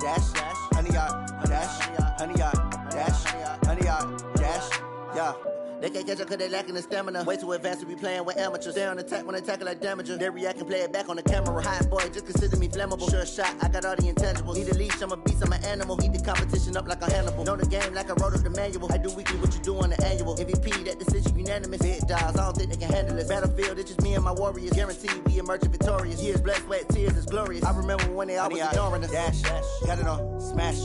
dash, 100 yard, dash, 100 yard, dash, 100 yard, dash, yeah. They can't catch up cause they lacking the stamina. Way too advanced to be playing with amateurs. Stay on attack when they tackle like damager. They react and play it back on the camera. Hot boy, just consider me flammable. Sure shot, I got all the intangibles. Need a leash, I'm a beast, I'm an animal. Heat the competition up like a Hannibal. Know the game like I wrote up the manual. I do weekly what you do on the annual. MVP, that decision unanimous. Big dogs, I don't think they can handle it. Battlefield, it's just me and my warriors. Guaranteed we emerge victorious. Years, blood, sweat, tears, it's glorious. I remember when they always ignoring us. Dash, got it on, smash,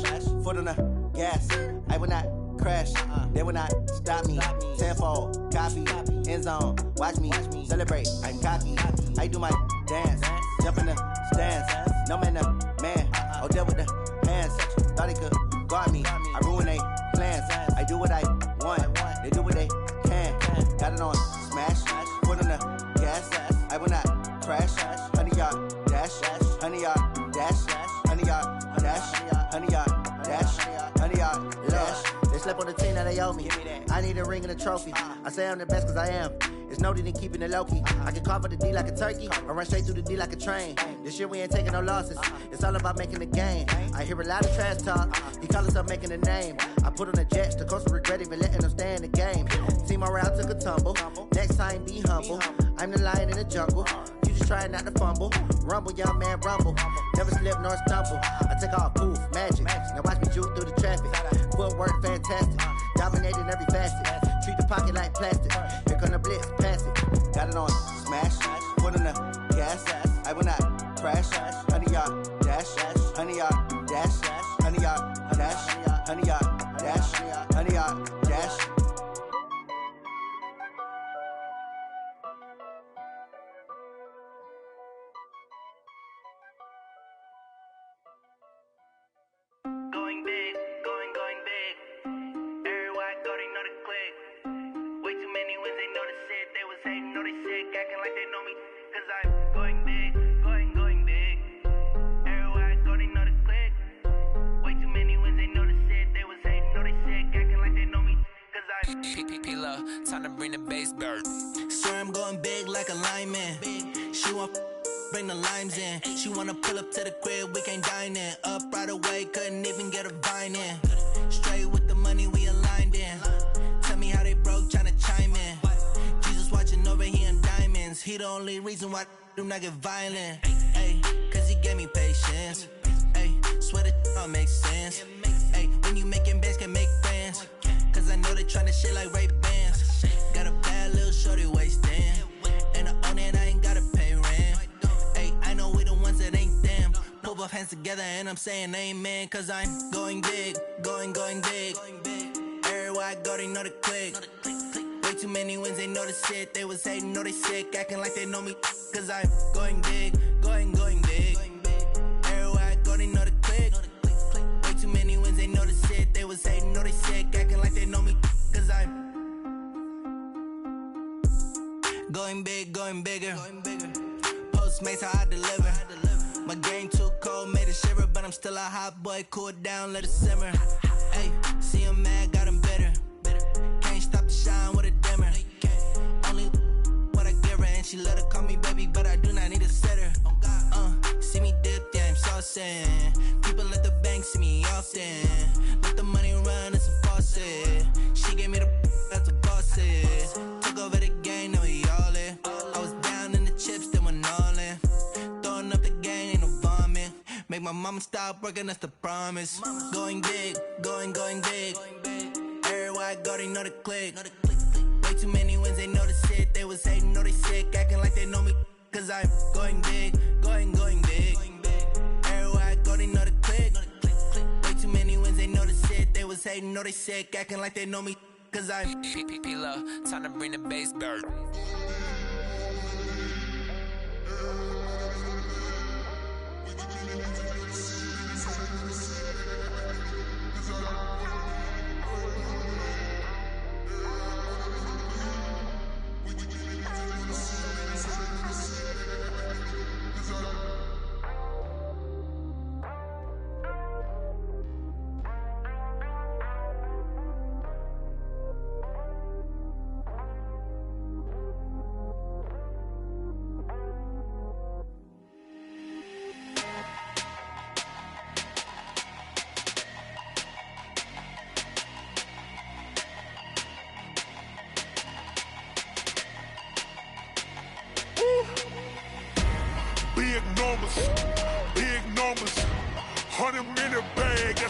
foot on the gas. I will not crash, they will not stop me. Tenfold, copy, end zone, watch me celebrate. I'm cocky, I do my dance, jump in the stands. No man, man, oh there with the hands. Thought they could guard me, I ruin they plans. I do what I want, they do what they can. Got it on smash, foot on the gas. I will not crash, 100 yard dash, 100 yard dash, 100 yard dash, 100 yard dash, 100 yard dash. They slept on the team that they owe me. I need a ring and a trophy. I say I'm the best cause I am. It's no need in keeping it low-key. I can carve up the D like a turkey or run straight through the D like a train. This year we ain't taking no losses. It's all about making the game. I hear a lot of trash talk. He call himself making a name. I put on the Jets. The coach will regret even letting them stay in the game. Team morale took a tumble. Next time be humble. I'm the lion in the jungle. You just try not to fumble. Rumble, young man, rumble. Never slip nor stumble. I take off, poof, magic. Now watch me juke through the traffic. Footwork fantastic. Dominating every facet. Treat the pocket like plastic. Here come the blitz, pass it. Got it on smash. Foot on the gas. I will not crash. 100 yard dash. 100 yard dash. 100 yard dash. 100 yard dash. 100 yard dash. Going big, going big. Everywhere I go, they know the click. Way too many wins, they know the shit. They was hating, know they sick, acting like they know me. Cause I'm going big, going big. Everywhere I go, they know the click. Way too many wins, they know the shit. They was hating, know they sick, acting like they know me. Cause I'm P-P-P-Love, time to bring the bass bird. Swear I'm going big like a lineman. She want bring the limes in. She wanna pull up to the crib, we can't dine in. Up right away, couldn't even get a vine in. Straight with the money we aligned in. Tell me how they broke, tryna chime in. Jesus watching over here in diamonds. He the only reason why do not get violent. Ay, cause he gave me patience. Ay, swear that all makes sense. Ay, when you making bands, can make friends. Cause I know they tryna shit like Ray Bans. Got a bad little shorty wasting. And I own it, I ain't gotta pay rent. Ay, I know we the ones that ain't them. Pull both hands together and I'm saying amen. Cause I'm going big, going big. Everywhere I go, they know the click. Way too many wins, they know the shit. They was hating, know they sick, acting like they know me. Cause I'm going big, going big. Everywhere I go, they know the click. Way too many wins, they know the shit. They was hating, know they sick, acting like they know me. Cause I'm going big, going bigger. Postmates how I deliver. My game too cold, made it shiver. But I'm still a hot boy, cool it down, let it simmer. Hey, see him mad, got him bitter. Can't stop the shine with a dimmer. Only what I give her, and she let her call me baby, but I do not need a sitter. See me dip, yeah, I'm saucing. People at the bank see me often. Let the money run, it's a faucet. She gave me the that's a boss it. Took over the game, now we all in. I was down in the chips, then went all in. Throwing up the gang, ain't no vomit. Make my mama stop working, that's the promise. Going big, going big. Everywhere I go, they know the click. Way too many wins, they know the shit. They was hating, know they sick, acting like they know me. Cause I'm going big, going big. Everywhere I go, they know the click. Way too many wins, they know the shit. They was hating, know they sick, acting like they know me. Cause I'm P-P-P-Love, time to bring the bass bird.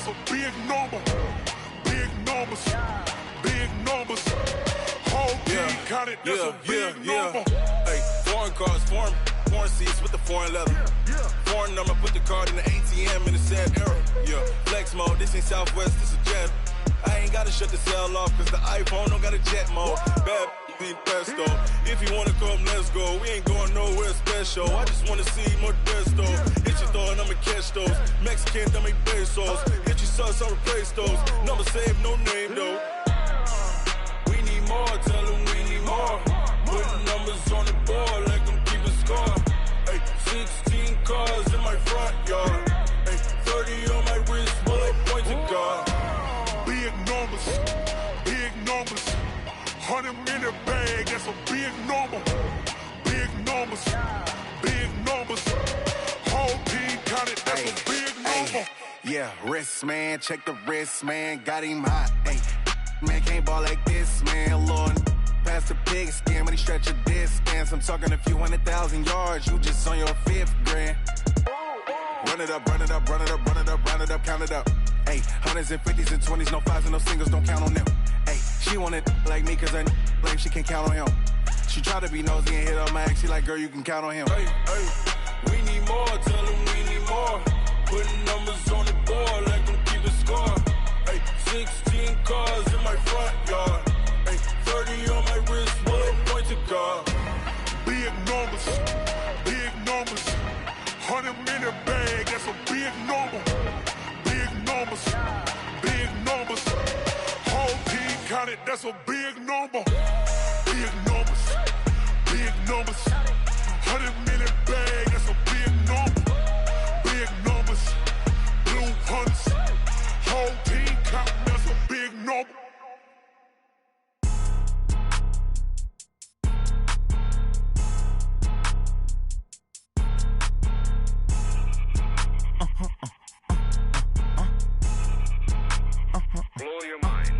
that's a big number. Big numbers, big numbers. Whole team counted, that's a big number. Hey, foreign cars, foreign seats with the foreign leather. Foreign number, put the card in the ATM in the sad era. Yeah, flex mode, this ain't Southwest, this a jet. I ain't gotta shut the cell off, cause the iPhone don't got a jet mode. Bad be pesto. If you wanna come, let's go. We ain't going nowhere special. I just wanna see more desto. Hit your throw and I'ma catch those. Mexican, don't make pesos. Hit your sauce, I'll replace those. Number saved, no name though. We need more, tell them we need more. Putting numbers on the board like I'm keeping score. Hey, 16 cars in my front yard. Hey, 30 on my wrist, bullet pointed guard. Big numbers, big numbers. 100 in the bag, that's a big number. Big numbers, big numbers. Whole team counted, that's a big number. Yeah, wrist man, check the wrist man, got him hot. Ay, man can't ball like this, man. Lord, past the pig skin when he stretch a distance. I'm talking a few 100,000 yards, you just on your 5th grand. Run it up, run it up, run it up, run it up, run it up, count it up. Ay, hundreds and 50s and 20s, no 5s and no singles, don't count on them. Ay, she want it like me cause I blame she can't count on him. She try to be nosy and hit on my ex, she like, girl, you can count on him. Hey, we need more, tell them we need more. Putting numbers on the board like I'm keeping score. Hey, 16 cars in my front yard. Hey, 30 on my wrist, bullet pointed guard. Big numbers, big numbers. 100 in the bag, that's a big number. Big numbers, big numbers. Whole team counted, that's a big number. Big numbers, big numbers. 100 in the bag, that's a big number. Big numbers, blue hunts. Whole team counting, that's a big number. Blow your mind.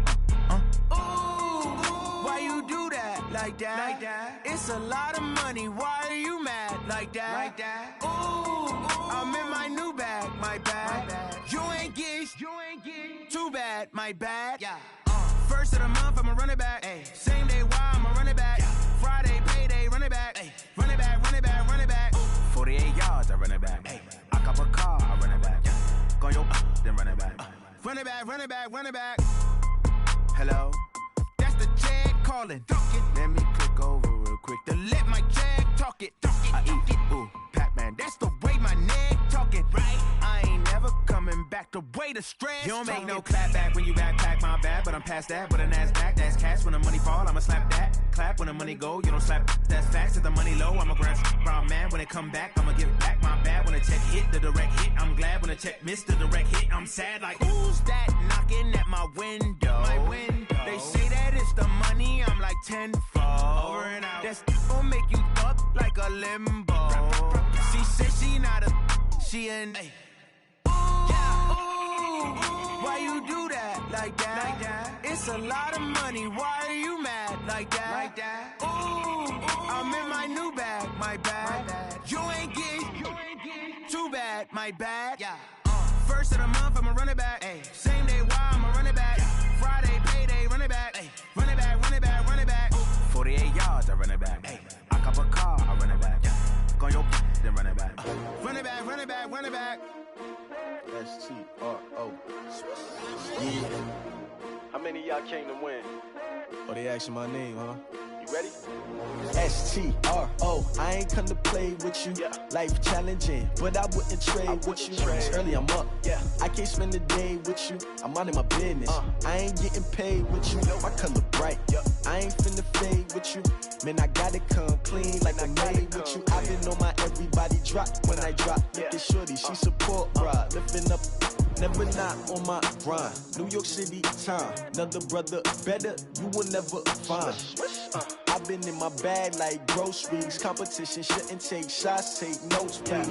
Why you do that? Like that? Like that? It's a lot of money. Why are you mad? Like that? Like that? Ooh, I'm in my new bag. My bad. You ain't get. Too bad. My bad. Yeah. First of the month, I'ma run it back. Ay. Same day, why I'ma run it back. Yeah. Friday, payday, run it back. Ay. Run it back, run it back, run it back. 48 yards, I run it back. Ay. I cop a car, I run it back. Yeah. Go yo, then run it back. Run it back, run it back, run it back. Hello? That's the jag calling. Let me click over real quick to let my jag talk it. I eat it, ooh, Pac-Man. That's the way my neck talking. Right? I ain't never coming back the way the stress. You don't make no clap back when you backpack, my bad, but I'm past that. With a NASDAQ, that's cash. When the money fall, I'ma slap that. Clap when the money go, you don't slap. That's facts. If the money low, I'ma grab brown man. When it come back, I'ma give it back. My bad when the check hit, the direct hit. I'm glad when the check missed the direct hit. I'm sad like, who's that knocking at my window? My window. They say that it's the money, I'm like tenfold. Over and out. That's gon' make you up like a limbo. She said she not a, she an. Why you do that? Like that? Like that? It's a lot of money. Why are you mad? Like that? Like that? Ooh, I'm in my new bag. My bad. You ain't get. Too bad. My bad. Yeah. First of the month, I'ma run it back. Ay. Same day, why I'ma run it back. Yeah. Friday, payday, run it back. Ay. Run it back, run it back, run it back. 48 yards, I run it back. Ay. I cop a car, I run it back. Yeah. Go yo, then run it back. Run it back, run it back, run it back. S-T-R-O. Yeah. How many of y'all came to win? Oh, they asking my name, huh? You ready? S-T-R-O. I ain't come to play with you. Yeah. Life challenging, but I wouldn't trade with you. It's early, I'm up. Yeah. I can't spend the day with you. I'm minding my business. I ain't getting paid with you. My color bright. Yeah. I ain't finna fade with you. Man, I gotta come clean like I'm made with you. I've been on my everybody drop when I drop. Look at shorty, she support ride. Lifting up. Never not on my grind. New York City time. Another brother better, you will never find. I've been in my bag like groceries. Competition shouldn't take shots, take notes, please.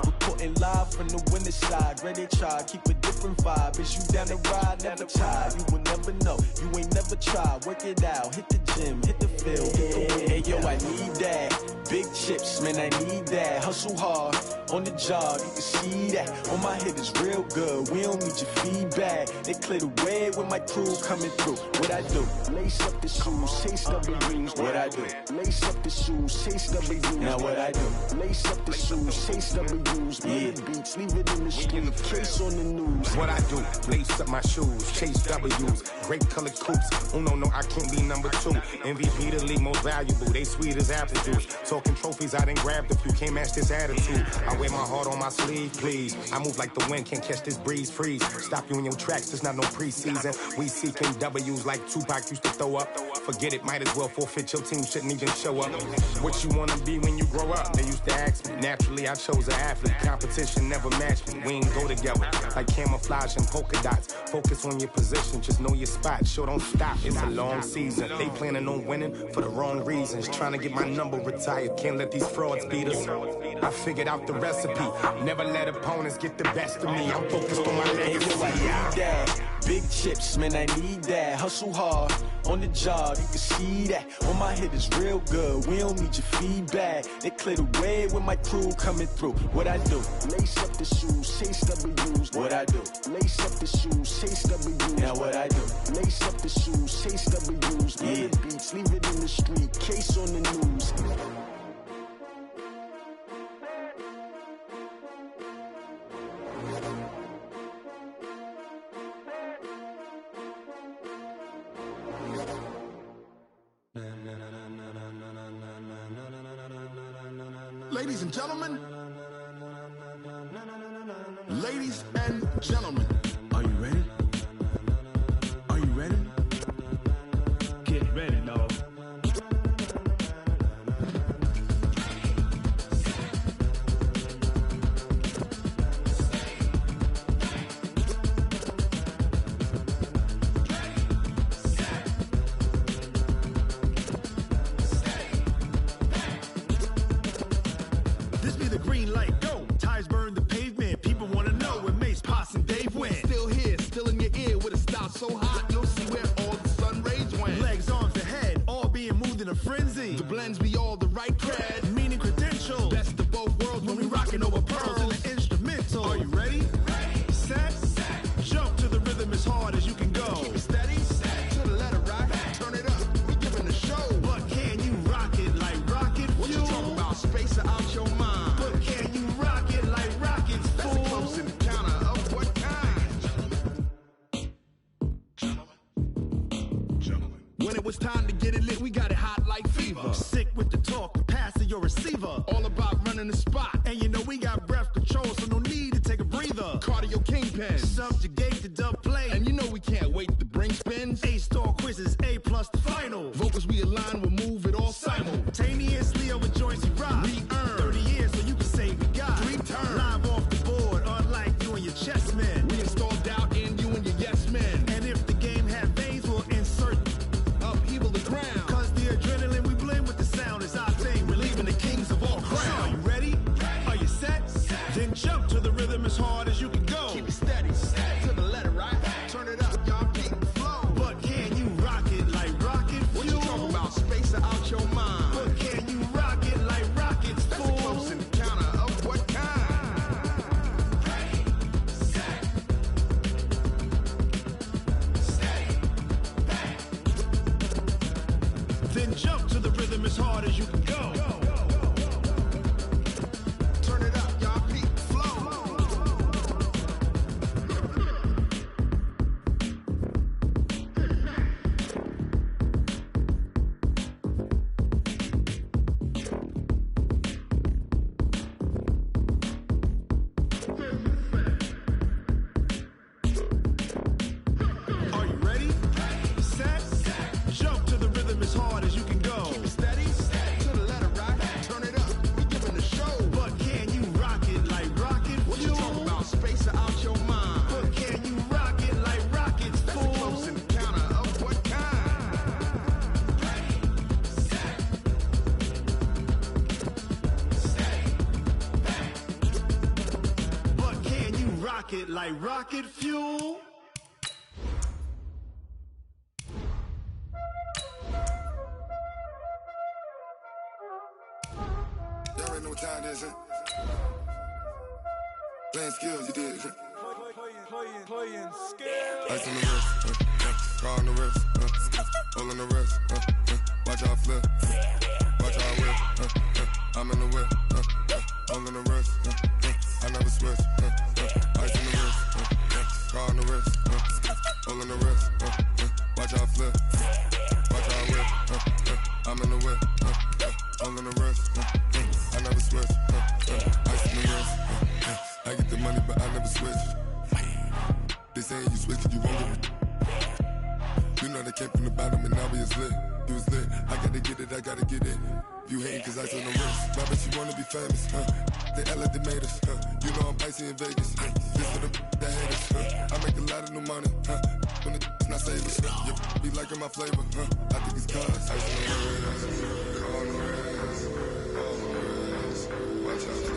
Reporting live from the winning side. Ready to try, keep a different vibe. Is you down the ride, never tired. You will never know, you ain't never tried. Work it out, hit the gym, hit the field, hit the win. Hey yo, I need that. big chips, man, I need that. Hustle hard, on the job, you can see that. On my head is real good, we don't need your feedback. They clear the way with my crew coming through. What I do? Lace up the shoes, chase W's. What I do? Lace up the shoes, chase W's. Now what I do? Lace up the shoes, chase W's. Yeah. Beats, leave it in the street, case on the news. What I do? Lace up my shoes, chase W's. Great colored coops. Oh no, I can't be number 2. MVP the league most valuable. They sweet as apple juice. Talking trophies, I done grabbed a few. Can't match this attitude. I wear my heart on my sleeve, please. I move like the wind, can't catch this breeze, freeze. Stop you in your tracks, there's not no preseason. We seeking W's like Tupac used to throw up. Forget it, might as well forfeit. Your team shouldn't even show up. What you wanna be when you grow up? They used to ask me. Naturally, I chose an athlete. Competition never matched me. We ain't go together like camouflage and polka dots. Focus on your position, just know your spot. Sure, don't stop. It's a long season. They planning on winning for the wrong reasons. Trying to get my number retired. Can't let these frauds beat us. I figured out the recipe. Never let opponents get the best of me. I'm focused on my legacy. Big chips, man, I need that. Hustle hard, on the job, you can see that. On my head is real good, we don't need your feedback. They clear the way with my crew coming through. What I do? Lace up the shoes, chase W's. What I do? Lace up the shoes, chase W's. Now what I do? Lace up the shoes, chase W's. Yeah. Beats, leave it in the street, case on the news. Ladies and gentlemen, ladies and gentlemen, are you ready? Are you ready? Get ready, dog. This be the green light, go. Tires burn the pavement. People wanna know when Mace, Pops, and Dave went. Still here, still in your ear with a style so hot, you'll see where all the sun rays went. Legs, arms, and head, all being moved in a frenzy. The blends be all the right cred, meaning credentials. best of both worlds when we rockin' over pearls. In the instrumental. Are you ready? Set, jump to the rhythm as hard as you can go. Keep it steady, to the letter right, turn it up, we giving the show. But can you rock it like rocket fuel? What you talking about, space out your mind? But can you rock it like rockets, That's a fool? close encounter of what kind? Gentlemen. When it was time to get it lit, we got it hot like fever. Sick with the talk, passing your receiver. All about running the spot, And you know we got breath control, so no need to take a breather. cardio kingpin. Subjugate the dub play. And you know we can't wait to bring spins. A-star quizzes, A+ the final. Vocals we align, we'll move it all Simultaneously over joints we rock. We earn 30 years so you can say we got 3 turns. live off the board, unlike you and your chess men. We install doubt in you and your yes men. And if the game had veins, we'll insert Upheaval the ground. Cause the adrenaline we blend with the sound is our thing. Relieving the kings of all crowns. Are you ready? Are you set? Then jump to the rhythm as hard as you can go. Keep it steady, to the letter right. Turn it up, y'all keep the flow. But can you rock it like rocket fuel? What you talking about, space out your mind? But can you rock it like rockets, That's a fool? close encounter of what kind? Then jump to the rhythm as hard as you can go. Turn it up, y'all keep the flow. Are you ready? Set, jump to the rhythm as hard as you can go. Keep it steady, to the letter right. Turn it up, we giving the show. But can you rock it like rocket What you fuel? talking about, space out your mind? But can you rock it like rockets, That's a fool? close encounter of what kind? But can you rock it like rocket fuel? this, huh? Playing skills, you did. Playing skills. Ice on the wrist, car on the wrist, hole in the wrist, watch how I flip, watch how I whip, I'm in the whip, hole in the wrist, I never switch, ice on the wrist, car on the wrist, hole in the wrist, watch how I flip, watch how I whip, I'm in the whip, hole in the wrist, I never switch, ice on the wrist, I get the money but I never switch. They saying you switch it, you won't get it. You know they came from the bottom and now we is lit. You was lit, I gotta get it, I gotta get it. You hating cause ice on the wrist. Why bet you wanna be famous, They act like they made us, You know I'm icy in Vegas, This for the that hate us, I make a lot of new money, When it's not savers, Be liking my flavor, I think it's cause ice on the wrist, on the wrist, on the wrist, watch out for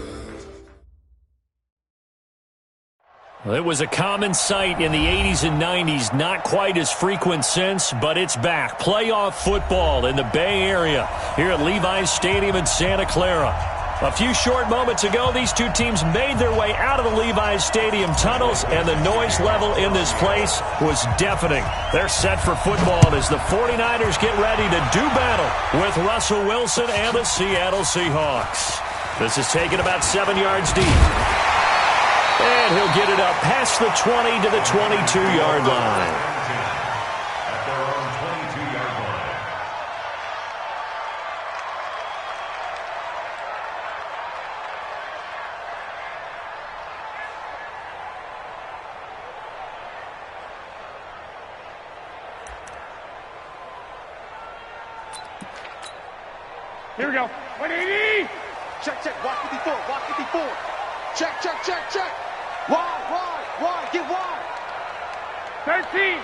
Well, it was a common sight in the 80s and 90s, not quite as frequent since, but it's back. Playoff football in the Bay Area here at Levi's Stadium in Santa Clara. A few short moments ago, these two teams made their way out of the Levi's Stadium tunnels, and the noise level in this place was deafening. They're set for football as the 49ers get ready to do battle with Russell Wilson and the Seattle Seahawks. This is taken about 7 yards deep. And he'll get it up past the 20 to the 22-yard line. At their own 22-yard line. Here we go. 180. Check. Walk 54. Check. Wide. Get wide. 13.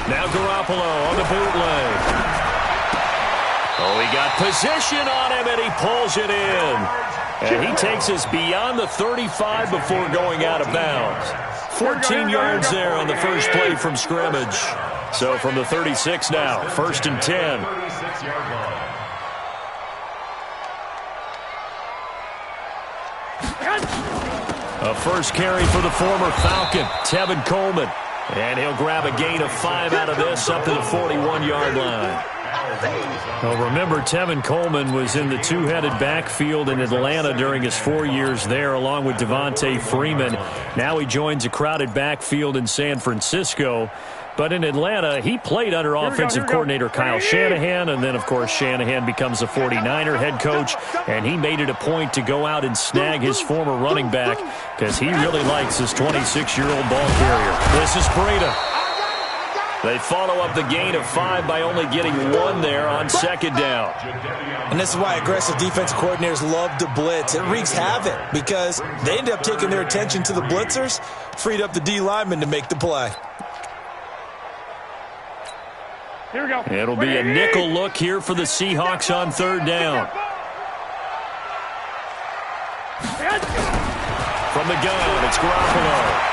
Now Garoppolo on the bootleg. Oh, he got position on him, and he pulls it in. And he takes us beyond the 35 before going out of bounds. 14 yards there on the first play from scrimmage. So from the 36 now, 1st and 10. 36-yard line. A first carry for the former Falcon, Tevin Coleman. And he'll grab a gain of 5 out of this up to the 41-yard line. Well, remember, Tevin Coleman was in the two-headed backfield in Atlanta during his 4 years there, along with Devontae Freeman. Now he joins a crowded backfield in San Francisco. But in Atlanta, he played under offensive coordinator Kyle Shanahan, and then, of course, Shanahan becomes a 49er head coach, and he made it a point to go out and snag his former running back because he really likes this 26-year-old ball carrier. This is Breida. They follow up the gain of 5 by only getting 1 there on 2nd down. And this is why aggressive defensive coordinators love to blitz. It wreaks havoc because they end up taking their attention to the blitzers, freed up the D lineman to make the play. Here we go. It'll be a nickel look here for the Seahawks on 3rd down. From the gun, it's Garoppolo.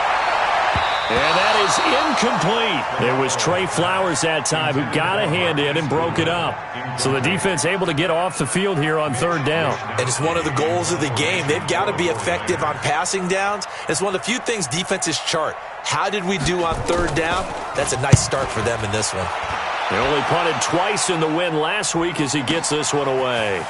And that is incomplete. It was Trey Flowers that time who got a hand in and broke it up. So the defense able to get off the field here on 3rd down. And it's one of the goals of the game. They've got to be effective on passing downs. It's one of the few things defenses chart. How did we do on 3rd down? That's a nice start for them in this one. They only punted twice in the win last week as he gets this one away.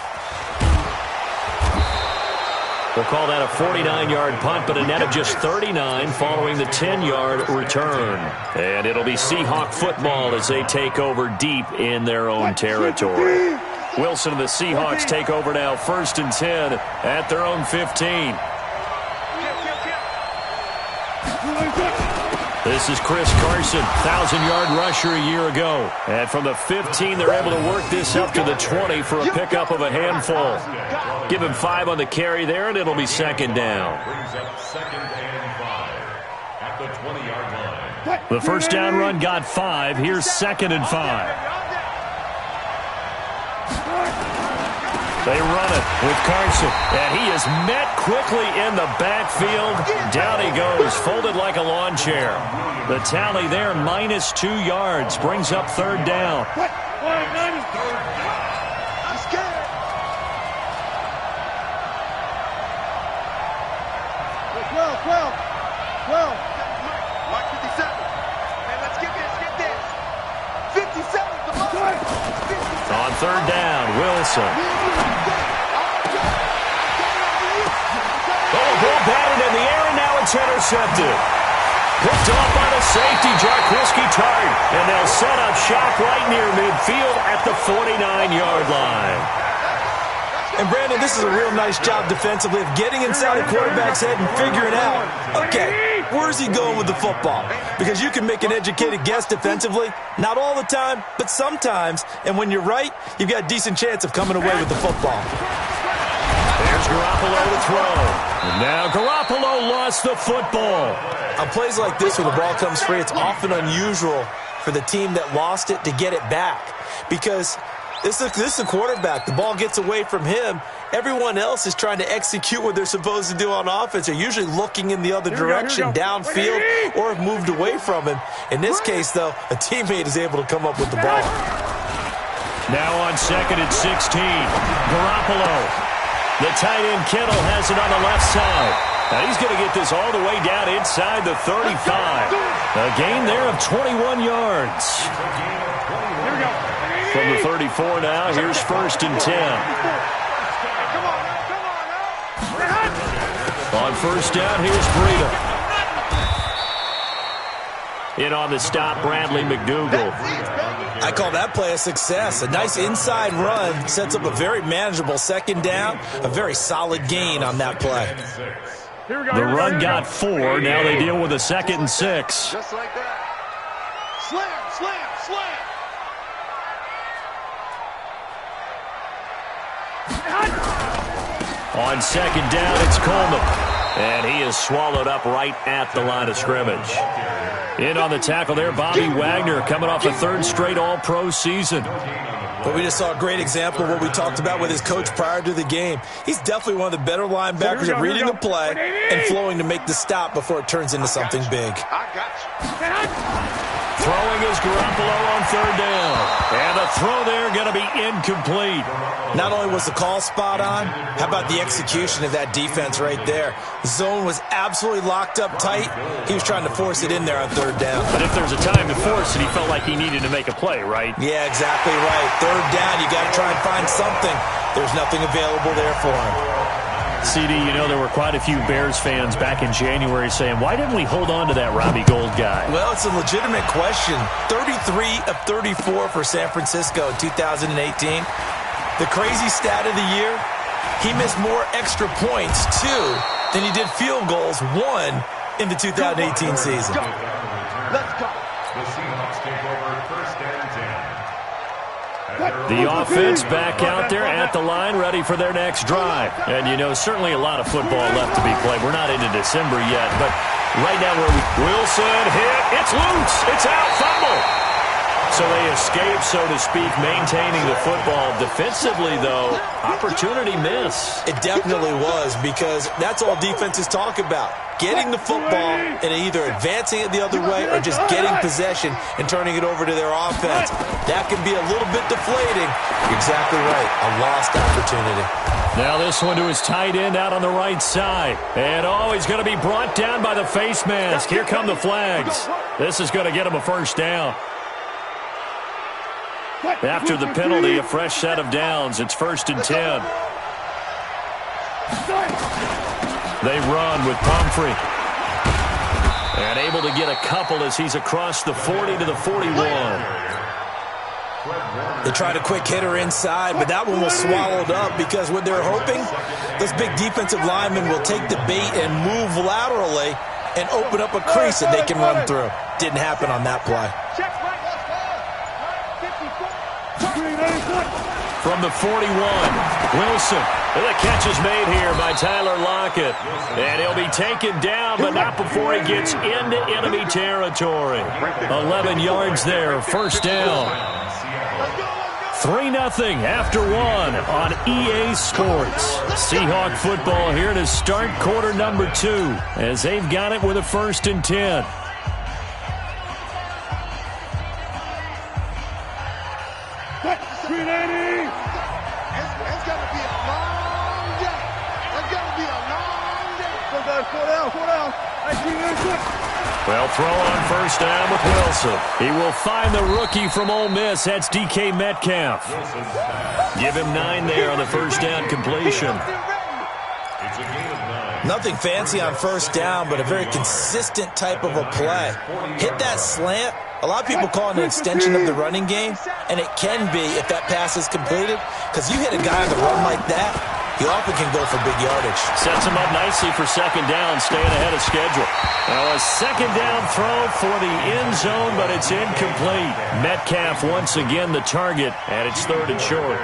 We'll call that a 49-yard punt, but a net of just 39 following the 10-yard return. And it'll be Seahawk football as they take over deep in their own territory. Wilson and the Seahawks take over now, 1st and 10 at their own 15. This is Chris Carson, 1,000-yard rusher a year ago. And from the 15, they're able to work this up to the 20 for a pickup of a handful. Give him 5 on the carry there, and it'll be 2nd down. Brings up 2nd and 5 at the 20-yard line. The first down run got 5. Here's 2nd and 5. They run it with Carson, and he is met quickly in the backfield. Down he goes, folded like a lawn chair. The tally there, -2 yards, brings up 3rd down. Mark 57. Hey, let's get this. 57. On third down, Wilson. Oh, a ball batted in the air, and now it's intercepted. Picked off by the safety, Jarquiski Tart. And they'll set up shop right near midfield at the 49-yard line. And, Brandon, this is a real nice job defensively of getting inside the quarterback's head and figuring out, okay, where's he going with the football? Because you can make an educated guess defensively, not all the time, but sometimes. And when you're right, you've got a decent chance of coming away with the football. There's Garoppolo to throw. And now Garoppolo lost the football. On plays like this where the ball comes free, it's often unusual for the team that lost it to get it back. Because this is a quarterback. The ball gets away from him. Everyone else is trying to execute what they're supposed to do on offense. They're usually looking in the other direction, downfield, or have moved away from him. In this case, though, a teammate is able to come up with the ball. Now on 2nd and 16, Garoppolo. The tight end Kittle has it on the left side. Now he's going to get this all the way down inside the 35. A gain there of 21 yards. From the 34 now, here's 1st and 10. On 1st down, here's Breida. In on the stop, Bradley McDougal. I call that play a success. A nice inside run sets up a very manageable 2nd down. A very solid gain on that play. The run got 4. Now they deal with a 2nd and 6. Just like that. Slam. On 2nd down, it's Coleman. And he is swallowed up right at the line of scrimmage. In on the tackle there, Bobby Wagner, coming off a 3rd straight All-Pro season. But we just saw a great example of what we talked about with his coach prior to the game. He's definitely one of the better linebackers at reading the play and flowing to make the stop before it turns into something big. Throwing is Garoppolo on 3rd down. And the throw there going to be incomplete. Not only was the call spot on, how about the execution of that defense right there? The zone was absolutely locked up tight. He was trying to force it in there on 3rd down. But if there's a time to force it, he felt like he needed to make a play, right? Yeah, exactly right. 3rd down, you got to try and find something. There's nothing available there for him. CD, you know, there were quite a few Bears fans back in January saying, why didn't we hold on to that Robbie Gould guy? Well, it's a legitimate question. 33 of 34 for San Francisco in 2018. The crazy stat of the year, he missed more extra points, 2, than he did field goals, 1, in the 2018 season. Let's go. The Seahawks take over 1st and 10. The offense back out there at the line, ready for their next drive. And, you know, certainly a lot of football left to be played. We're not into December yet, but right now Wilson hit. It's loose. It's out. Fumble. So they escape, so to speak, maintaining the football. Defensively, though, opportunity miss. It definitely was, because that's all defenses talk about. Getting the football and either advancing it the other way or just getting possession and turning it over to their offense. That can be a little bit deflating. You're exactly right. A lost opportunity. Now this one to his tight end out on the right side. And, he's going to be brought down by the face mask. Here come the flags. This is going to get him a 1st down. After the penalty, a fresh set of downs. It's 1st and 10. They run with Pumphrey. And able to get a couple as he's across the 40 to the 41. They tried a quick hitter inside, but that one was swallowed up because what they're hoping, those big defensive linemen will take the bait and move laterally and open up a crease that they can run through. Didn't happen on that play. From the 41, Wilson. And the catch is made here by Tyler Lockett. And he'll be taken down, but not before he gets into enemy territory. 11 yards there, 1st down. 3-0 after 1 on EA Sports. Seahawk football here to start quarter number 2 as they've got it with a 1st and 10. It's going to be a long day. It's going to be a long day for the Well, throw on first down with Wilson. He will find the rookie from Ole Miss. That's DK Metcalf. Give him 9 there on the first down completion. Nothing fancy on first down, but a very consistent type of a play. Hit that slant. A lot of people call it an extension of the running game, and it can be if that pass is completed, because you hit a guy on the run like that, he often can go for big yardage. Sets him up nicely for second down, staying ahead of schedule. Now a second down throw for the end zone, but it's incomplete. Metcalf once again the target, and it's 3rd and short.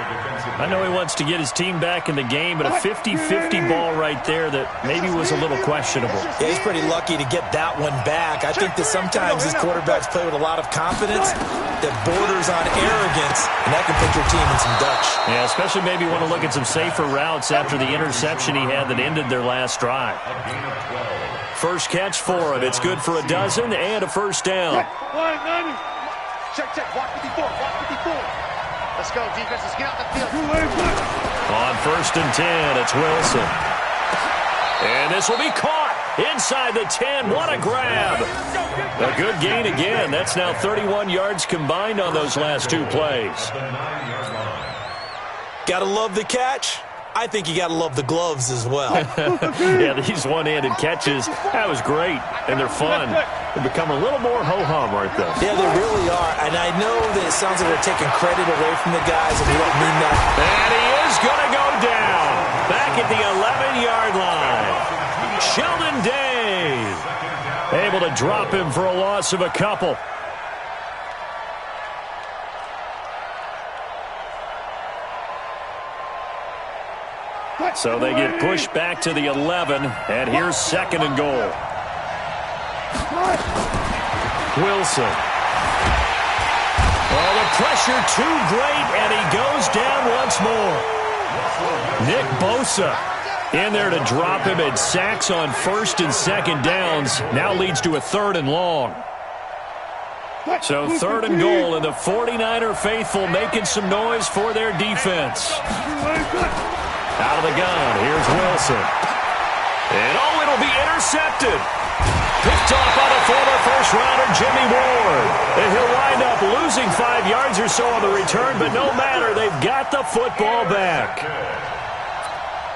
I know he wants to get his team back in the game, but a 50-50 ball right there that maybe was a little questionable. Yeah, he's pretty lucky to get that one back. I think that sometimes his quarterbacks play with a lot of confidence that borders on arrogance, and that can put your team in some Dutch. Yeah, especially maybe want to look at some safer routes after the interception he had that ended their last drive. First catch for him. It's good for a dozen and a first down. Check, block 54, block 54. Let's go, defenses, get out the field. On 1st and 10, it's Wilson. And this will be caught inside the 10. What a grab. A good gain again. That's now 31 yards combined on those last 2 plays. Gotta love the catch. I think you got to love the gloves as well. Yeah, these one-handed catches, that was great, and they're fun. They become a little more ho-hum, aren't they? Yeah, they really are, and I know that it sounds like we're taking credit away from the guys, and we don't mean that. And he is going to go down, back at the 11-yard line. Sheldon Day able to drop him for a loss of a couple. So they get pushed back to the 11, and here's 2nd and goal. Wilson. Oh, the pressure too great, and he goes down once more. Nick Bosa in there to drop him, and sacks on 1st and 2nd downs. Now leads to a 3rd and long. So 3rd and goal, and the 49er faithful making some noise for their defense. Out of the gun, here's Wilson. And it'll be intercepted. Picked off by the former first-rounder Jimmy Ward. And he'll wind up losing 5 yards or so on the return, but no matter, they've got the football back.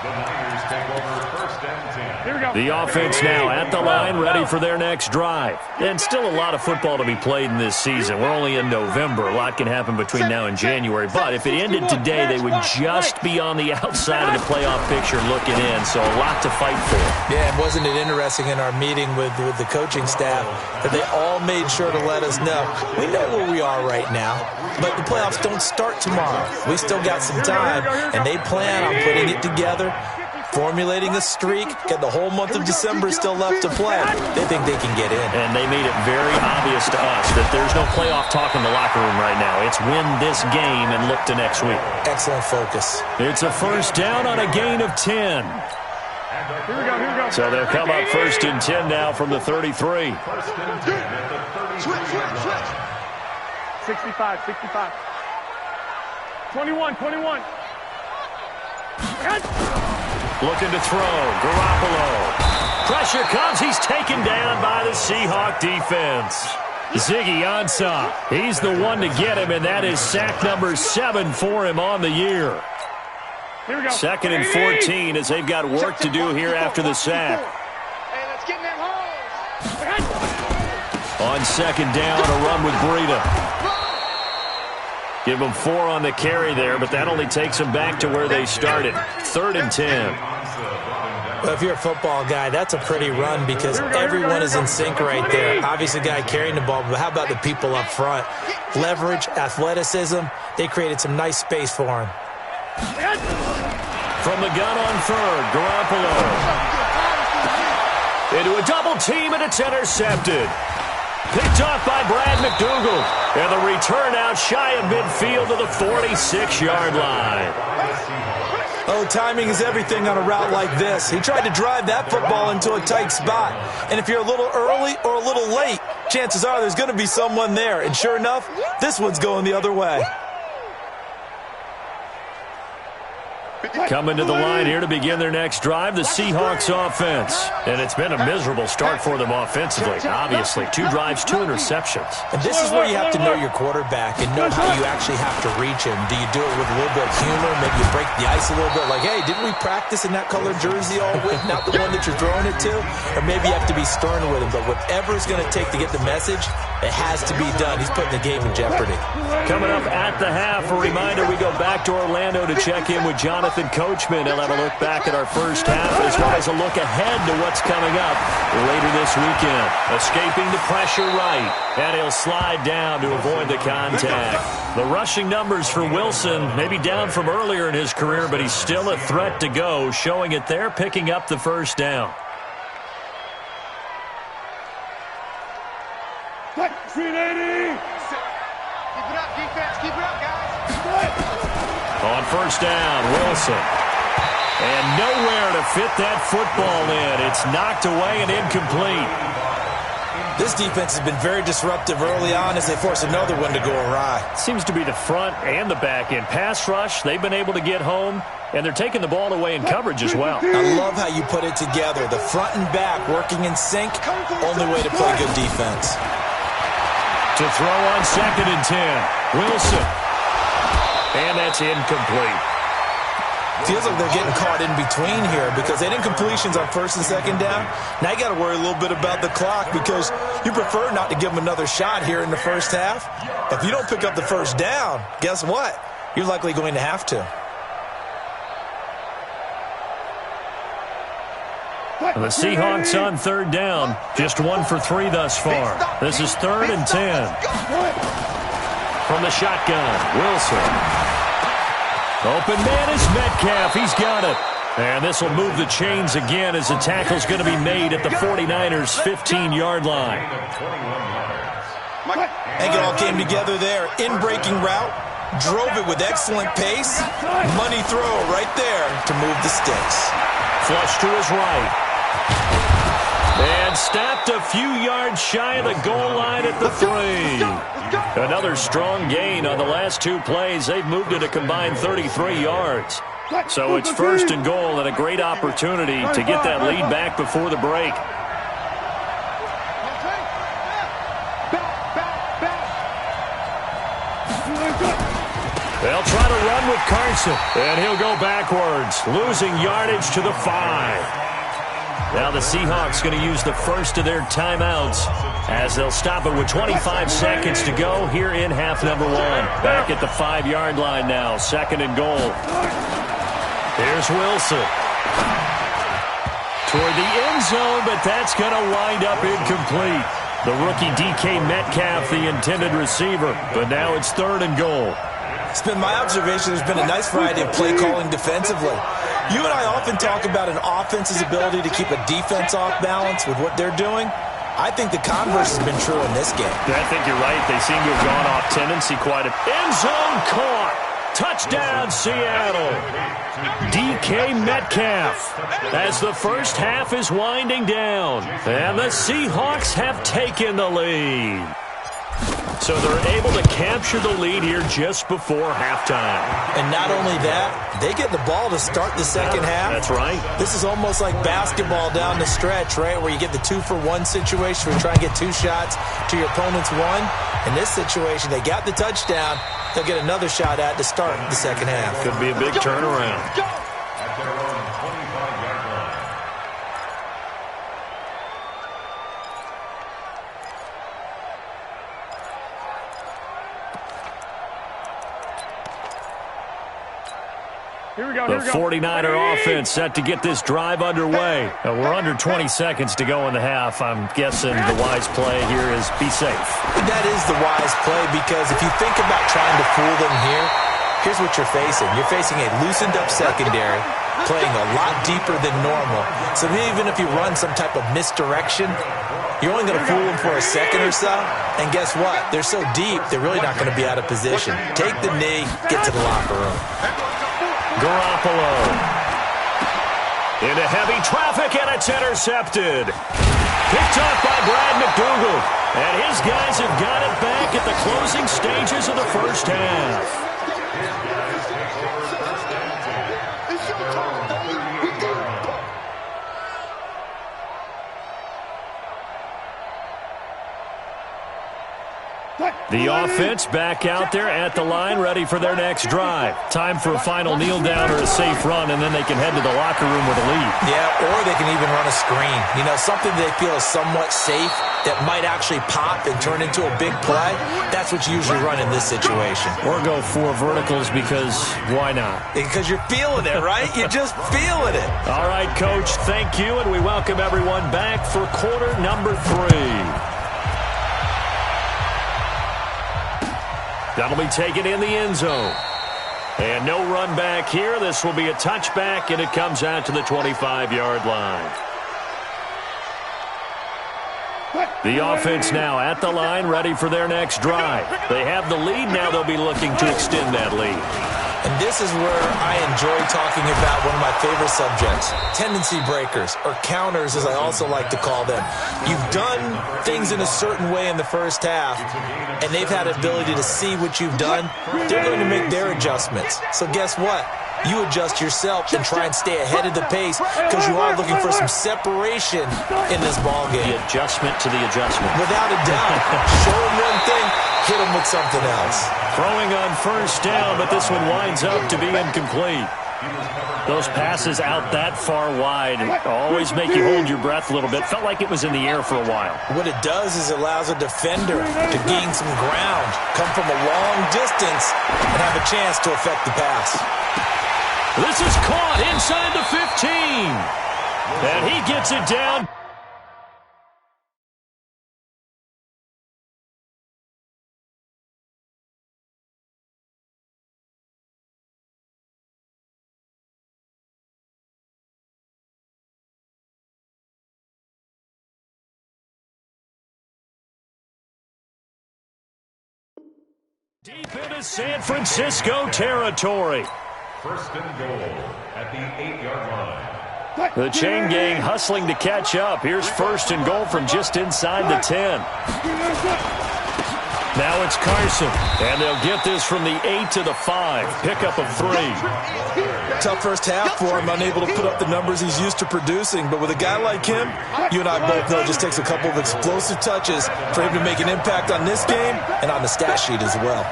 The Niners take over 1st and 10. Here we go. The offense now at the line, ready for their next drive. And still a lot of football to be played in this season. We're only in November. A lot can happen between now and January. But if it ended today, they would just be on the outside of the playoff picture looking in. So a lot to fight for. Yeah, and wasn't it interesting in our meeting with the coaching staff that they all made sure to let us know, we know where we are right now, but the playoffs don't start tomorrow. We still got some time, and they plan on putting it together, formulating a streak, get the whole month of December still left to play. They think they can get in. And they made it very obvious to us that there's no playoff talk in the locker room right now. It's win this game and look to next week. Excellent focus. It's a first down on a gain of 10. Here we go. So they'll come up 1st and 10 now from the 33. 65. 21. Looking to throw. Garoppolo. Pressure comes. He's taken down by the Seahawk defense. Ziggy Ansah. He's the one to get him, and that is sack number 7 for him on the year. Here we go. 2nd and 14 as they've got work to do here after the sack. Hey, let's get in that hole. On 2nd down, a run with Breida. Give them 4 on the carry there, but that only takes them back to where they started. 3rd and 10. Well, if you're a football guy, that's a pretty run because everyone is in sync right there. Obviously, the guy carrying the ball, but how about the people up front? Leverage, athleticism, they created some nice space for him. From the gun on 3rd, Garoppolo. Into a double team, and it's intercepted. Picked off by Brad McDougal. And the return out shy of midfield to the 46-yard line. Oh, timing is everything on a route like this. He tried to drive that football into a tight spot. And if you're a little early or a little late, chances are there's going to be someone there. And sure enough, this one's going the other way. Coming to the line here to begin their next drive, the Seahawks offense. And it's been a miserable start for them offensively, obviously. 2 drives, 2 interceptions. And this is where you have to know your quarterback and know how you actually have to reach him. Do you do it with a little bit of humor? Maybe you break the ice a little bit, like, hey, didn't we practice in that colored jersey all week, not the one that you're throwing it to? Or maybe you have to be stern with him. But whatever it's going to take to get the message, it has to be done. He's putting the game in jeopardy. Coming up at the half, a reminder, we go back to Orlando to check in with Jonathan Coachman. He'll have a look back at our first half as well as a look ahead to what's coming up later this weekend. Escaping the pressure right, and he'll slide down to avoid the contact. The rushing numbers for Wilson, maybe down from earlier in his career, but he's still a threat to go, showing it there, picking up the first down. Green 80! Keep it up, defense. Keep it up, guys. On first down, Wilson. And nowhere to fit that football in. It's knocked away and incomplete. This defense has been very disruptive early on as they force another one to go awry. Seems to be the front and the back end. Pass rush, they've been able to get home, and they're taking the ball away in coverage as well. I love how you put it together. The front and back working in sync, only way to play good defense. To throw on 2nd and 10. Wilson. And that's incomplete. Feels like they're getting caught in between here because they didn't incompletions on 1st and 2nd down. Now you got to worry a little bit about the clock because you prefer not to give them another shot here in the first half. If you don't pick up the first down, guess what? You're likely going to have to. The Seahawks on 3rd down. Just 1 for 3 thus far. This is 3rd and 10. From the shotgun, Wilson. Open man is Metcalf. He's got it. And this will move the chains again as the tackle's going to be made at the 49ers' 15-yard line. I think it all came together there. In-breaking route. Drove it with excellent pace. Money throw right there to move the sticks. Flush to his right. And stopped a few yards shy of the goal line at the 3. Another strong gain on the last 2 plays. They've moved it a combined 33 yards. So it's 1st and goal and a great opportunity to get that lead back before the break. They'll try to run with Carson, and he'll go backwards, losing yardage to the 5. Now the Seahawks going to use the first of their timeouts as they'll stop it with 25 seconds to go here in half number 1. Back at the 5-yard line now, 2nd and goal. Here's Wilson. Toward the end zone, but that's going to wind up incomplete. The rookie DK Metcalf, the intended receiver, but now it's 3rd and goal. It's been my observation there's been a nice variety of play calling defensively. You and I often talk about an offense's ability to keep a defense off balance with what they're doing. I think the converse has been true in this game. I think you're right. They seem to have gone off tendency quite a bit. End zone caught. Touchdown, Seattle. DK Metcalf as the first half is winding down. And the Seahawks have taken the lead. So they're able to capture the lead here just before halftime. And not only that, they get the ball to start the second half. That's right. This is almost like basketball down the stretch, right, where you get the 2-for-1 situation where you try and get 2 shots to your opponent's 1. In this situation, they got the touchdown. They'll get another shot at to start the second half. Could be a big turnaround. The 49er offense set to get this drive underway. We're under 20 seconds to go in the half. I'm guessing the wise play here is be safe. That is the wise play because if you think about trying to fool them here, here's what you're facing. You're facing a loosened-up secondary, playing a lot deeper than normal. So even if you run some type of misdirection, you're only going to fool them for a second or so. And guess what? They're so deep, they're really not going to be out of position. Take the knee, get to the locker room. Garoppolo into heavy traffic, and it's intercepted. Picked up by Brad McDougal. And his guys have got it back at the closing stages of the first half. The offense back out there at the line, ready for their next drive. Time for a final kneel down or a safe run, and then they can head to the locker room with a lead. Yeah, or they can even run a screen. You know, something they feel is somewhat safe that might actually pop and turn into a big play. That's what you usually run in this situation. Or go 4 verticals because why not? Because you're feeling it, right? You're just feeling it. All right, Coach, thank you, and we welcome everyone back for quarter number 3. That'll be taken in the end zone. And no run back here. This will be a touchback, and it comes out to the 25-yard line. The offense now at the line, ready for their next drive. They have the lead. Now they'll be looking to extend that lead. And this is where I enjoy talking about one of my favorite subjects, tendency breakers, or counters as I also like to call them. You've done things in a certain way in the first half, and they've had the ability to see what you've done. They're going to make their adjustments. So guess what? You adjust yourself and try and stay ahead of the pace because you are looking for some separation in this ballgame. The adjustment to the adjustment. Without a doubt. Show them one thing, hit them with something else. Throwing on first down, but this one winds up to be incomplete. Those passes out that far wide always make you hold your breath a little bit. Felt like it was in the air for a while. What it does is it allows a defender to gain some ground, come from a long distance, and have a chance to affect the pass. This is caught inside the 15. And he gets it down. Deep into San Francisco territory. First and goal at the 8-yard line. The chain gang hustling to catch up. Here's first and goal from just inside the 10. Now it's Carson, and they'll get this from the 8 to the 5. Pickup of 3. Tough first half for him, unable to put up the numbers he's used to producing. But with a guy like him, you and I both know it just takes a couple of explosive touches for him to make an impact on this game and on the stat sheet as well.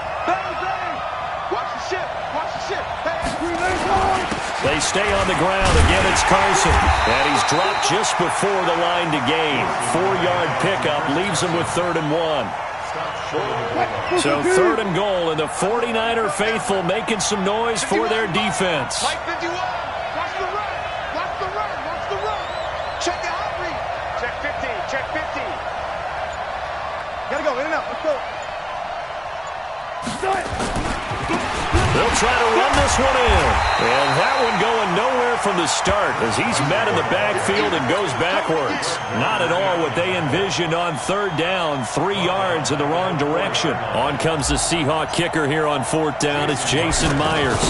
They stay on the ground. Again, it's Carson. And he's dropped just before the line to gain. 4-yard pickup leaves him with 3rd and 1. So 3rd and goal, and the 49er faithful making some noise for their defense. Watch the run. Watch the run. Watch the run. Check the hot read. Check 15. Check 15. Gotta go. In and out. Let's go. They'll try to run this one in. And that one going nowhere from the start as he's met in the backfield and goes backwards. Not at all what they envisioned on 3rd down. 3 yards in the wrong direction. On comes the Seahawk kicker here on 4th down. It's Jason Myers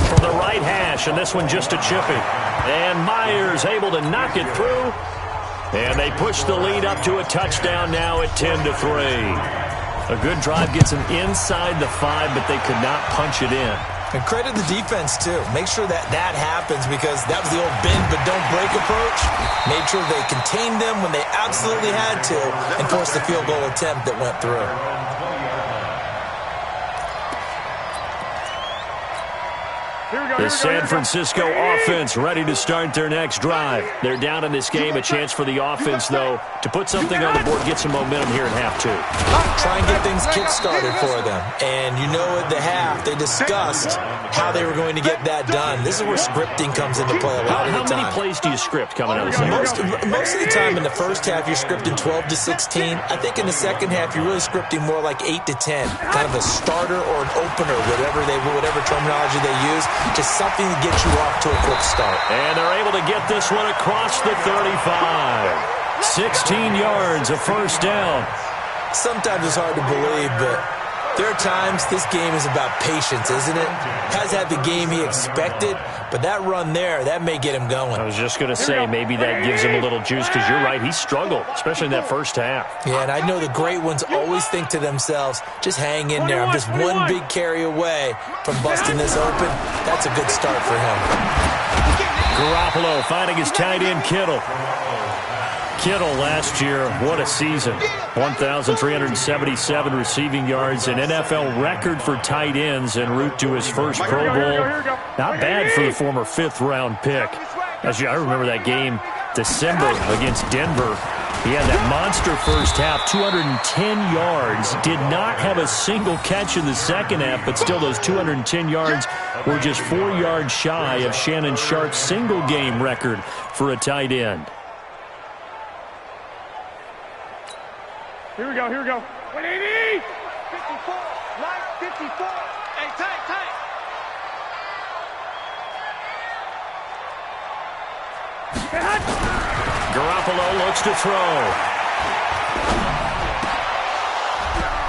from the right hash, and this one just a chipping. And Myers able to knock it through. And they push the lead up to a touchdown now at 10-3. A good drive gets them inside the 5, but they could not punch it in. And credit the defense, too. Make sure that happens because that was the old bend but don't break approach. Made sure they contained them when they absolutely had to and forced the field goal attempt that went through. The San Francisco offense ready to start their next drive. They're down in this game. A chance for the offense, though, to put something on the board, get some momentum here in half 2. Try and get things kick-started for them. And you know at the half, they discussed how they were going to get that done. This is where scripting comes into play a lot of the time. How many plays do you script coming out of the most of the time in the first half, you're scripting 12 to 16. I think in the second half, you're really scripting more like 8 to 10. Kind of a starter or an opener, whatever terminology they use. Just something to get you off to a quick start. And they're able to get this one across the 35. 16 yards, a first down. Sometimes it's hard to believe, but there are times this game is about patience, isn't it? Has had the game he expected, but that run there, that may get him going. I was just going to say, maybe that gives him a little juice because you're right, he struggled, especially in that first half. Yeah, and I know the great ones always think to themselves, just hang in there. I'm just one big carry away from busting this open. That's a good start for him. Garoppolo finding his tight end, Kittle. Kittle last year, what a season. 1,377 receiving yards, an NFL record for tight ends en route to his first Pro Bowl. Not bad for the former fifth-round pick. I remember that game, December against Denver. He had that monster first half, 210 yards. Did not have a single catch in the second half, but still those 210 yards were just 4 yards shy of Shannon Sharp's single-game record for a tight end. Here we go. 180! 54, light 54. Hey, tight. Garoppolo looks to throw.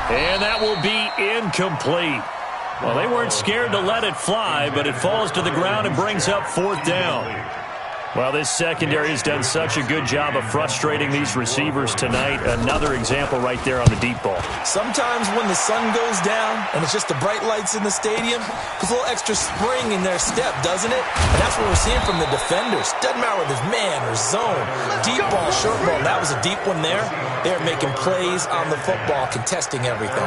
And that will be incomplete. Well, they weren't scared to let it fly, but it falls to the ground and brings up fourth down. Well, this secondary has done such a good job of frustrating these receivers tonight. Another example right there on the deep ball. Sometimes when the sun goes down and it's just the bright lights in the stadium, there's a little extra spring in their step, doesn't it? And that's what we're seeing from the defenders. Doesn't matter whether it's man or zone, deep ball, short ball. That was a deep one there. They're making plays on the football, contesting everything.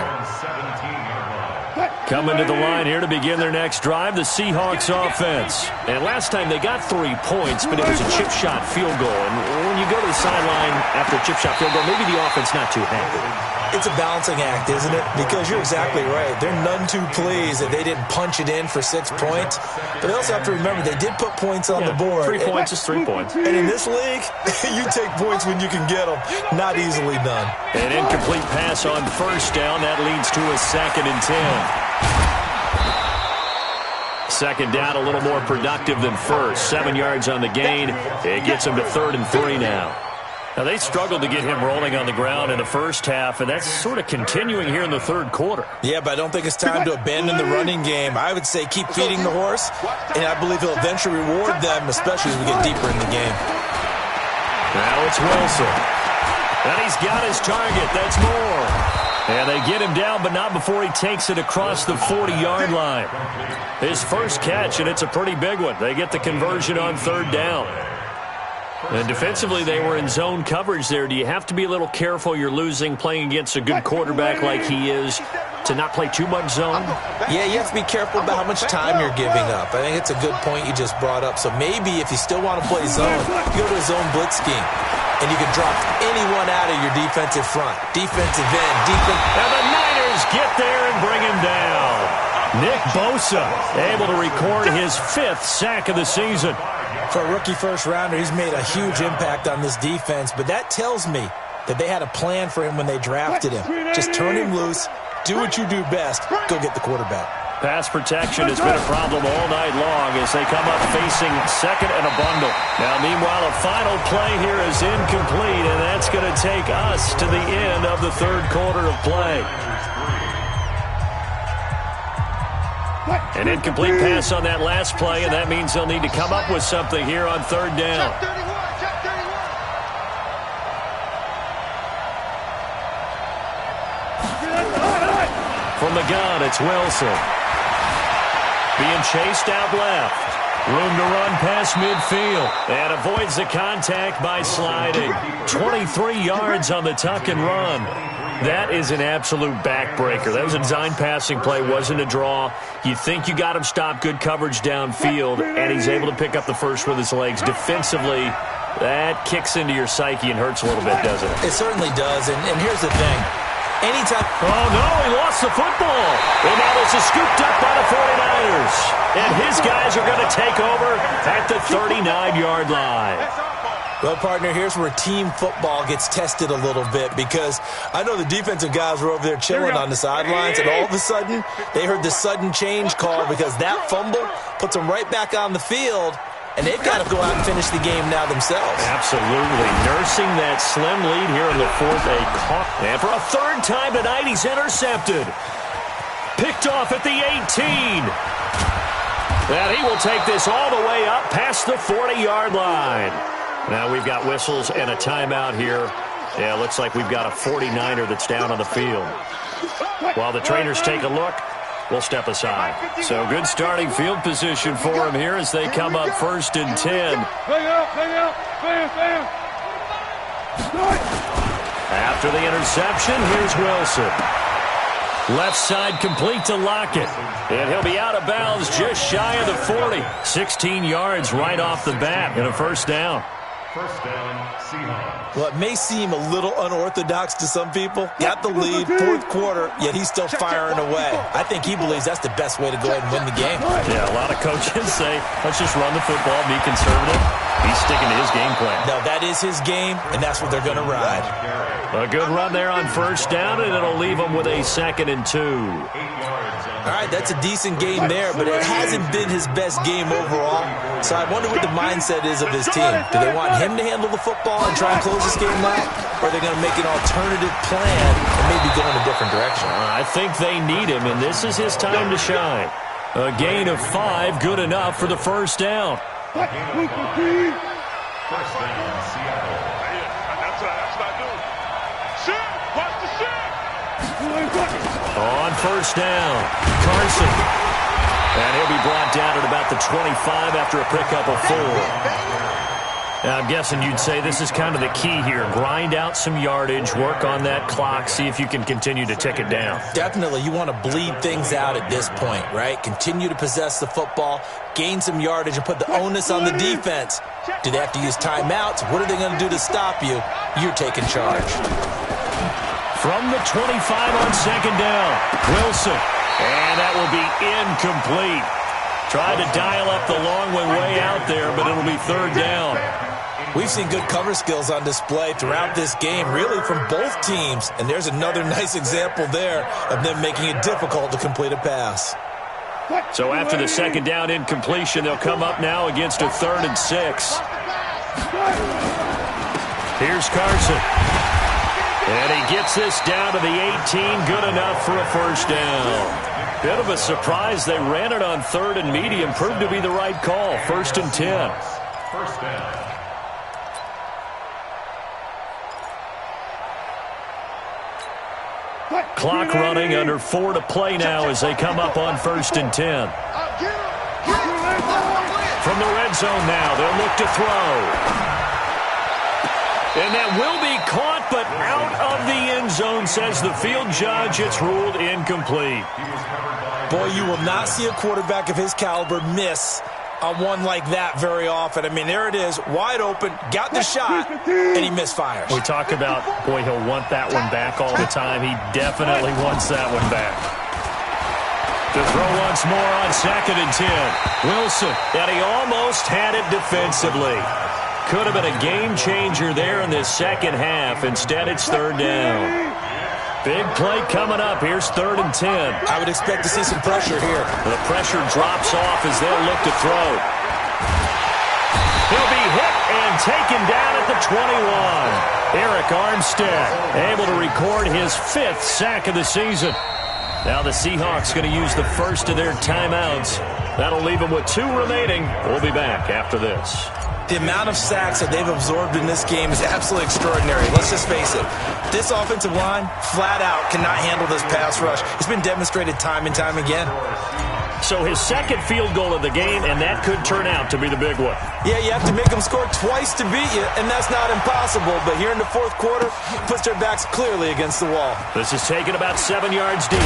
Coming to the line here to begin their next drive, the Seahawks offense. And last time they got 3 points, but it was a chip shot field goal. And when you go to the sideline after a chip shot field goal, maybe the offense not too happy. It's a balancing act, isn't it? Because you're exactly right. They're none too pleased that they didn't punch it in for 6 points. But they also have to remember they did put points on the board. 3 points is 3 points. And in this league, you take points when you can get them. Not easily done. An incomplete pass on first down. That leads to a 2nd and 10. Second down, a little more productive than first. 7 yards on the gain. It gets him to 3rd and 3 now. Now, they struggled to get him rolling on the ground in the first half, and that's sort of continuing here in the third quarter. Yeah, but I don't think it's time to abandon the running game. I would say keep feeding the horse, and I believe he'll eventually reward them, especially as we get deeper in the game. Now it's Wilson. And he's got his target. That's Moore. And they get him down, but not before he takes it across the 40-yard line. His first catch, and it's a pretty big one. They get the conversion on 3rd down. And defensively, they were in zone coverage there. Do you have to be a little careful you're losing playing against a good quarterback like he is to not play too much zone? Yeah, you have to be careful about how much time you're giving up. I think it's a good point you just brought up. So maybe if you still want to play zone, you go to a zone blitz scheme. And you can drop anyone out of your defensive front. Defensive end, defense. And the Niners get there and bring him down. Nick Bosa able to record his 5th sack of the season. For a rookie first-rounder, he's made a huge impact on this defense. But that tells me that they had a plan for him when they drafted him. Just turn him loose, do what you do best, go get the quarterback. Pass protection has been a problem all night long as they come up facing 2nd and a bundle. Now, meanwhile, a final play here is incomplete, and that's going to take us to the end of the 3rd quarter of play. An incomplete pass on that last play, and that means they'll need to come up with something here on 3rd down. From the gun, it's Wilson. Being chased out left. Room to run past midfield. And avoids the contact by sliding. 23 yards on the tuck and run. That is an absolute backbreaker. That was a design passing play. Wasn't a draw. You think you got him stopped. Good coverage downfield. And he's able to pick up the first with his legs. Defensively, that kicks into your psyche and hurts a little bit, doesn't it? It certainly does. And here's the thing. Anytime. Oh, no, he lost the football. And now this is scooped up by the 49ers. And his guys are going to take over at the 39-yard line. Well, partner, here's where team football gets tested a little bit because I know the defensive guys were over there chilling on the sidelines, and all of a sudden, they heard the sudden change call because that fumble puts them right back on the field, and they've got to go out and finish the game now themselves. Absolutely. Nursing that slim lead here in the 4th. And for a 3rd time tonight, he's intercepted. Picked off at the 18. And he will take this all the way up past the 40-yard line. Now we've got whistles and a timeout here. Yeah, looks like we've got a 49er that's down on the field. While the trainers take a look, we'll step aside. So good starting field position for him here as they come up 1st and 10. After the interception, here's Wilson. Left side complete to Lockett. And he'll be out of bounds just shy of the 40. 16 yards right off the bat and a first down. First down, Seahawks. Well, it may seem a little unorthodox to some people. Got the lead, fourth quarter, yet he's still firing away. I think he believes that's the best way to go ahead and win the game. Yeah, a lot of coaches say, let's just run the football, be conservative. He's sticking to his game plan. No, that is his game, and that's what they're going to ride. A good run there on first down, and it'll leave them with a 2nd and 2. All right, that's a decent game there, but it hasn't been his best game overall. So I wonder what the mindset is of his team. Do they want him to handle the football and try and close this game out? Or are they going to make an alternative plan and maybe go in a different direction? I think they need him, and this is his time to shine. A gain of 5, good enough for the first down. First down, Seattle. That's what I do. Shit! Watch the shit! On first down, Carson. And he'll be brought down at about the 25 after a pickup of 4. Now, I'm guessing you'd say this is kind of the key here. Grind out some yardage, work on that clock, see if you can continue to tick it down. Definitely. You want to bleed things out at this point, right? Continue to possess the football, gain some yardage, and put the onus on the defense. Do they have to use timeouts? What are they going to do to stop you? You're taking charge. From the 25 on second down, Wilson. And that will be incomplete. Tried to dial up the long way out there, but it'll be third down. We've seen good cover skills on display throughout this game, really from both teams. And there's another nice example there of them making it difficult to complete a pass. So after the second down incompletion, they'll come up now against a 3rd and 6. Here's Carson. And he gets this down to the 18, good enough for a first down. Bit of a surprise. They ran it on 3rd and medium. Proved to be the right call. 1st and 10. First down. Clock running, under 4 to play now as they come up on 1st and 10. From the red zone now, they'll look to throw. And that will be caught, but out of the end zone, says the field judge. It's ruled incomplete. Boy, you will not see a quarterback of his caliber miss on one like that very often. I mean, there it is, wide open, got the shot, and he misfires. We talk about, boy, he'll want that one back all the time. He definitely wants that one back. To throw once more on 2nd and 10. Wilson, and he almost had it defensively. Could have been a game changer there in this second half. Instead, it's 3rd down. Big play coming up. Here's 3rd and 10. I would expect to see some pressure here. The pressure drops off as they'll look to throw. He'll be hit and taken down at the 21. Eric Armstead able to record his 5th sack of the season. Now the Seahawks going to use the first of their timeouts. That'll leave them with 2 remaining. We'll be back after this. The amount of sacks that they've absorbed in this game is absolutely extraordinary. Let's just face it. This offensive line, flat out, cannot handle this pass rush. It's been demonstrated time and time again. So his 2nd field goal of the game, and that could turn out to be the big one. Yeah, you have to make them score twice to beat you, and that's not impossible. But here in the 4th quarter, puts their backs clearly against the wall. This is taken about 7 yards deep.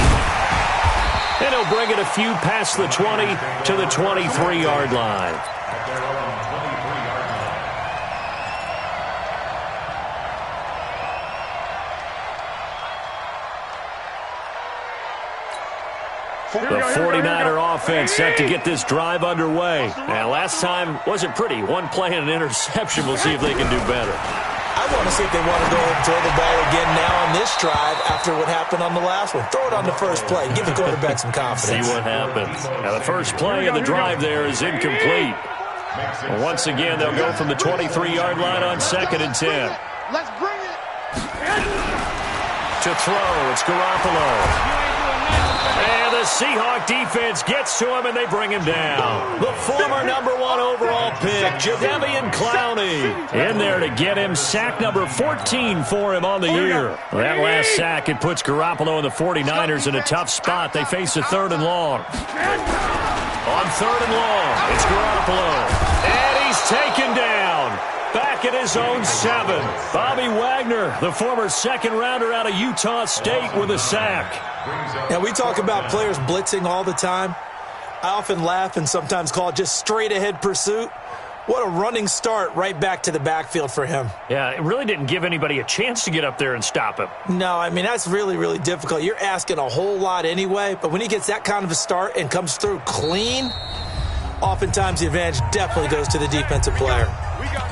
And he'll bring it a few past the 20 to the 23-yard line. The 49er offense set to get this drive underway. And last time wasn't pretty. One play and an interception. We'll see if they can do better. I want to see if they want to go and throw the ball again now on this drive after what happened on the last one. Throw it on the first play. Give the quarterback some confidence. See what happens. Now the first play of the drive there is incomplete. Well, once again, they'll go from the 23-yard line on 2nd and 10. Let's bring it. To throw, it's Garoppolo. And the Seahawk defense gets to him, and they bring him down. The former #1 overall pick, Jadeveon Clowney, in there to get him. Sack number 14 for him on the year. That last sack, it puts Garoppolo and the 49ers in a tough spot. They face a 3rd and long. On 3rd and long, it's Garoppolo. And he's taken down. Back back at his own 7. Bobby Wagner, the former second-rounder out of Utah State, with a sack. Now, we talk about players blitzing all the time. I often laugh and sometimes call it just straight-ahead pursuit. What a running start right back to the backfield for him. Yeah, it really didn't give anybody a chance to get up there and stop him. No, I mean, that's really, really difficult. You're asking a whole lot anyway, but when he gets that kind of a start and comes through clean, oftentimes the advantage definitely goes to the defensive player.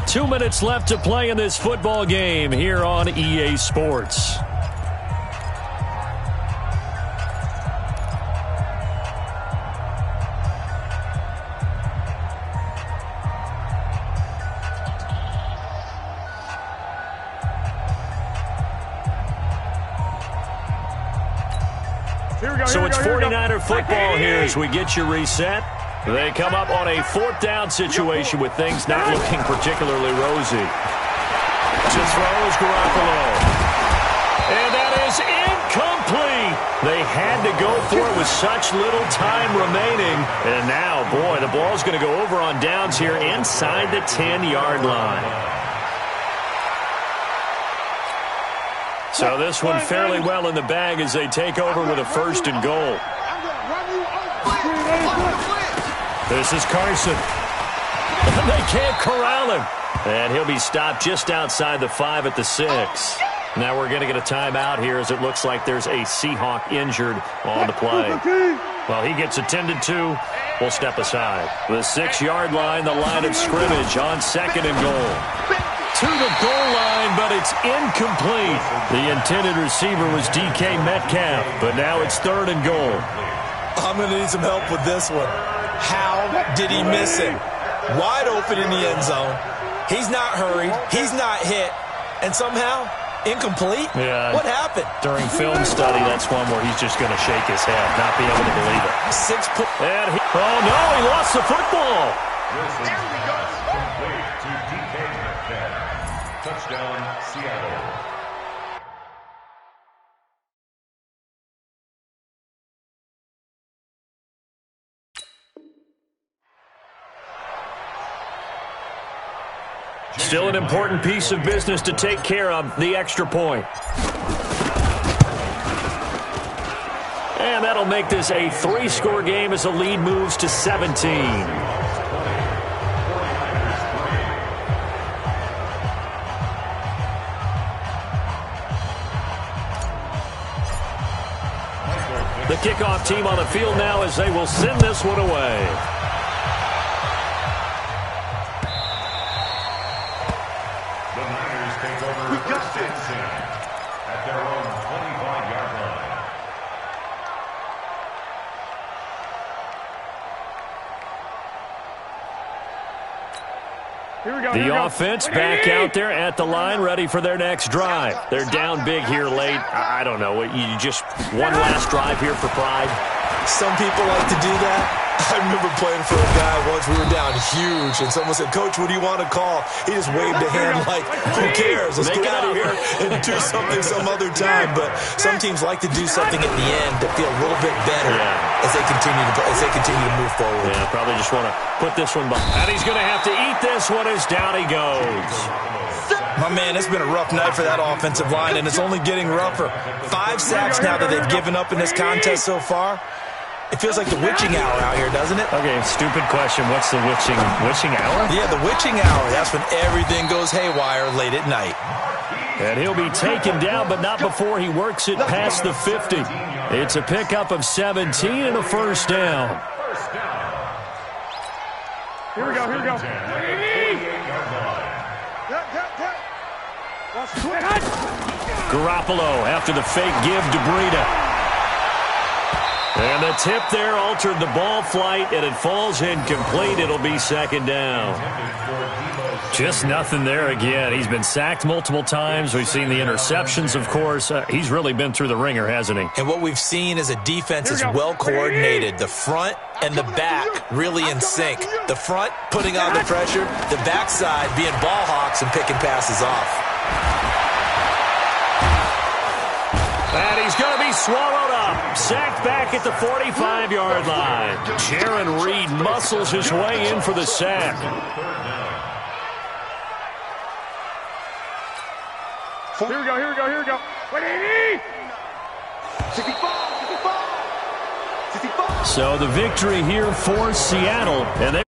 2 minutes left to play in this football game here on EA Sports. So it's 49er football here as we get you reset. They come up on a 4th down situation with things not looking particularly rosy. To throw is Garoppolo. And that is incomplete. They had to go for it with such little time remaining. And now, boy, the ball's going to go over on downs here inside the 10-yard line. So this one fairly well in the bag as they take over with a 1st and goal. This is Carson. They can't corral him. And he'll be stopped just outside the 5 at the 6. Now we're going to get a timeout here as it looks like there's a Seahawk injured on the play. Well, he gets attended to. We'll step aside. The 6-yard line, the line of scrimmage on 2nd and goal. To the goal line, but it's incomplete. The intended receiver was DK Metcalf, but now it's 3rd and goal. I'm going to need some help with this one. How did he miss it? Wide open in the end zone. He's not hurried. He's not hit. And somehow, incomplete? Yeah. What happened? During film study, that's one where he's just going to shake his head, not be able to believe it. Oh, no, he lost the football. There we go. Complete to DK Metcalf. Touchdown, Seattle. Still an important piece of business to take care of, the extra point. And that'll make this a 3-score game as the lead moves to 17. The kickoff team on the field now as they will send this one away. The Niners take over at their own 25-yard line. The offense back out there at the line, ready for their next drive. They're down big here late. I don't know. You just one last drive here for pride. Some people like to do that. I remember playing for a guy once. We were down huge, and someone said, "Coach, what do you want to call?" He just waved a hand like, "Who cares? Let's get out of here and do something some other time." But some teams like to do something at the end to feel a little bit better as they continue to move forward. Yeah, probably just want to put this one behind. And he's going to have to eat this one as down he goes. My man, it's been a rough night for that offensive line, and it's only getting rougher. 5 sacks now that they've given up in this contest so far. It feels like the witching hour out here, doesn't it? Okay, stupid question. What's the witching hour? Yeah, the witching hour. That's when everything goes haywire late at night. And he'll be taken down, but not before he works it past the 50. It's a pickup of 17 and a 1st down. Here we go. Garoppolo after the fake give to Breida. And the tip there altered the ball flight, and it falls incomplete. It'll be 2nd down. Just nothing there again. He's been sacked multiple times. We've seen the interceptions, of course. He's really been through the ringer, hasn't he? And what we've seen is a defense is well coordinated. The front and the back really in sync. The front putting on the pressure, the backside being ball hawks and picking passes off. And he's going to be swallowed up. Sacked back at the 45-yard line. Jaron Reed muscles his way in for the sack. Here we go, here we go, here we go. 180! 65, 65, 65. So the victory here for Seattle. And they